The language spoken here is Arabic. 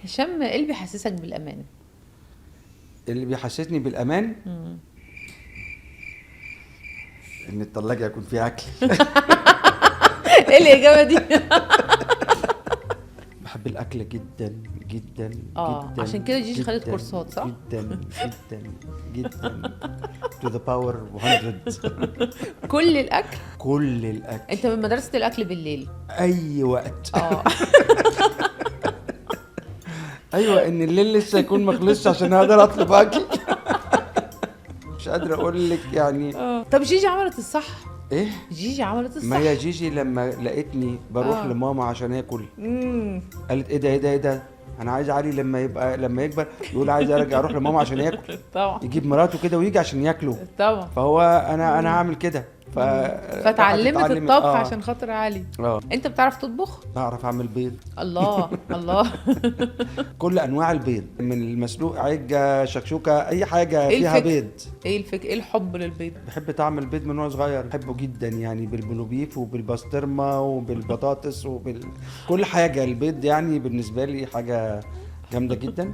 هشام، ايه اللي بيحسسك بالامان؟ اللي بيحسسني بالامان ان التلاجة يكون فيها اكل. ايه الاجابه دي؟ بحب الاكل جدا جدا جدا عشان كده جيجي خدت جدا كورسات، صح؟ جدا جدا جدا to the power 100. كل الاكل. كل الاكل انت من مدرسه الاكل بالليل؟ اي وقت. اه. ايوه، ان الليل لسه يكون مخلصش عشان اقدر اطلب اكل. مش قادر اقول لك يعني. طب جيجي عملت الصح. ايه؟ جيجي عملت الصح. ما هي جيجي لما لقيتني بروح لماما عشان اكل قالت ايه ده ايه ده ايه ده، انا عايز علي لما يكبر يقول عايز ارجع اروح لماما عشان ياكل، طبعا. يجيب مراته كده ويجي عشان ياكلوا. طبعا. فهو انا هعمل كده. فتعلمت الطبخ عشان خاطر علي. انت بتعرف تطبخ؟ بعرف اعمل بيض. الله الله. كل انواع البيض، من المسلوق، عجه، شكشوكه، اي حاجه إيه فيها الفكرة؟ بيض. ايه الحب للبيض؟ بحب طعم البيض من وانا صغير، بحبه جدا يعني، بالبلوبيف وبالبسطرمه وبالبطاطس كل حاجه. البيض يعني بالنسبه لي حاجه جامده جدا.